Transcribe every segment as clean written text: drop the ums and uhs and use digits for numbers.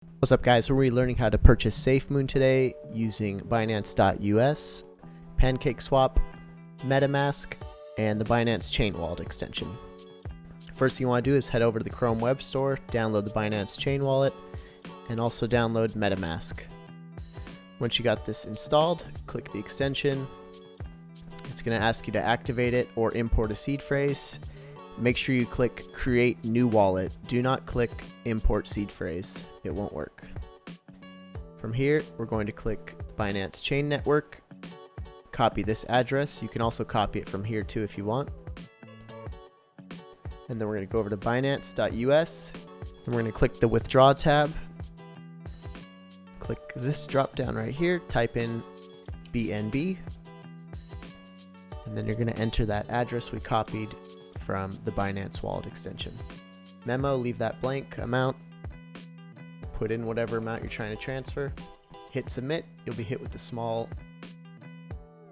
What's up, guys? We're learning how to purchase Safemoon today using Binance.us, PancakeSwap, MetaMask, and the Binance Chain Wallet extension. First thing you want to do is head over to the Chrome Web Store, download the Binance Chain Wallet, and also download MetaMask. Once you got this installed, click the extension. It's going to ask you to activate it or import a seed phrase. Make sure you click Create New Wallet. Do not click Import Seed Phrase. It won't work. From here, we're going to click Binance Chain Network. Copy this address. You can also copy it from here too if you want. And then we're going to go over to Binance.us. And we're going to click the Withdraw tab. Click this drop down right here. Type in BNB. And then you're going to enter that address we copied from the Binance Wallet extension. Memo, leave that blank amount. Put in whatever amount you're trying to transfer. Hit submit. You'll be hit with a small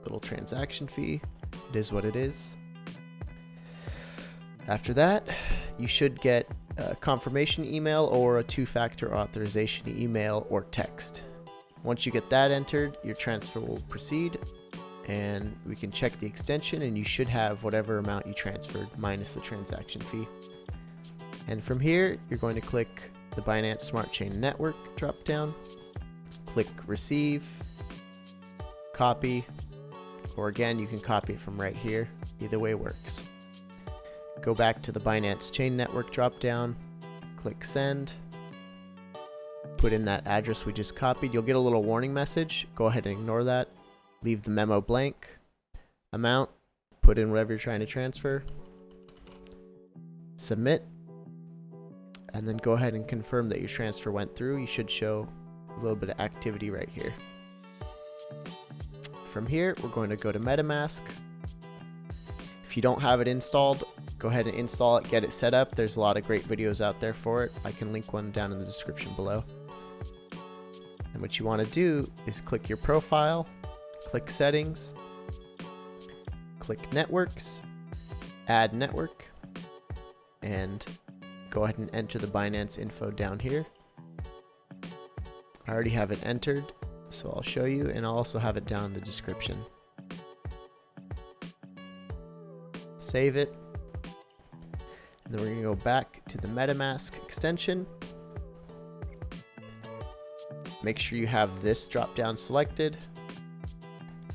little transaction fee. It is what it is. After that, you should get a confirmation email or a two-factor authorization email or text. Once you get that entered, your transfer will proceed, and we can check the extension, and you should have whatever amount you transferred minus the transaction fee. And from here, you're going to click the Binance Smart Chain Network drop down, click Receive, Copy, or again, you can copy it from right here. Either way works. Go back to the Binance Chain Network drop down, click Send, put in that address we just copied. You'll get a little warning message. Go ahead and ignore that. Leave the memo blank. Amount, put in whatever you're trying to transfer. Submit. And then go ahead and confirm that your transfer went through. You should show a little bit of activity right here. From here, we're going to go to MetaMask. If you don't have it installed, go ahead and install it, get it set up. There's a lot of great videos out there for it. I can link one down in the description below. And what you want to do is click your profile, click Settings, click Networks, Add Network, and go ahead and enter the Binance info down here. I already have it entered, so I'll show you, and I'll also have it down in the description. Save it, and then we're going to go back to the MetaMask extension. Make sure you have this drop down selected.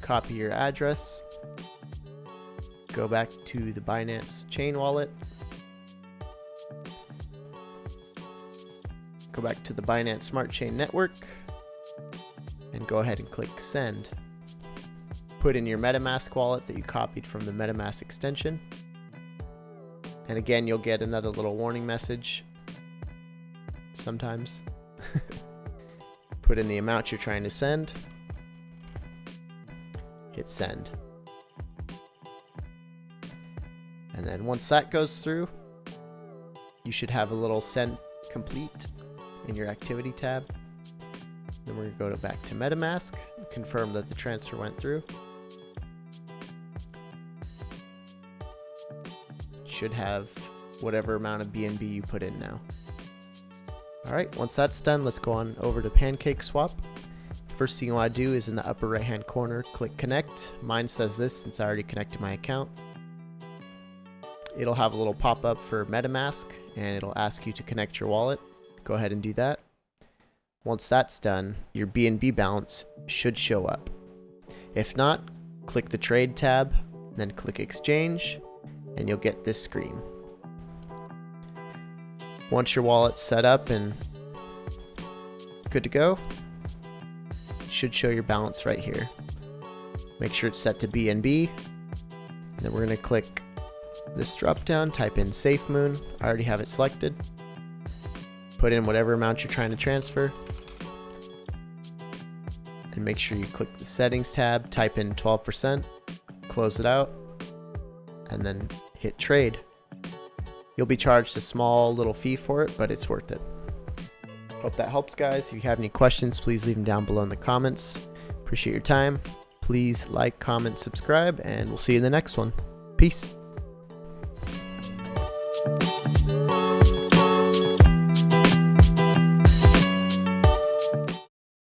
Copy your address, go back to the Binance Chain Wallet, go back to the Binance Smart Chain Network, and go ahead and click Send. Put in your MetaMask wallet that you copied from the MetaMask extension, and again, you'll get another little warning message sometimes. Put in the amount you're trying to send. Hit send. And then once that goes through, you should have a little send complete in your activity tab. Then we're going to go back to MetaMask, confirm that the transfer went through. Should have whatever amount of BNB you put in now. Alright, once that's done, let's go on over to PancakeSwap. First thing you want to do is in the upper right hand corner, click connect. Mine says this since I already connected my account. It'll have a little pop-up for MetaMask, and it'll ask you to connect your wallet. Go ahead and do that. Once that's done, your BNB balance should show up. If not, click the trade tab, then click exchange, and you'll get this screen. Once your wallet's set up and good to go, should show your balance right here. Make sure it's set to BNB. And then we're going to click this drop down, type in Safemoon. I already have it selected. Put in whatever amount you're trying to transfer. And make sure you click the settings tab, type in 12%, close it out, and then hit trade. You'll be charged a small little fee for it, but it's worth it. Hope that helps, guys. If you have any questions, please leave them down below in the comments. Appreciate your time. Please like, comment, subscribe, and we'll see you in the next one. Peace.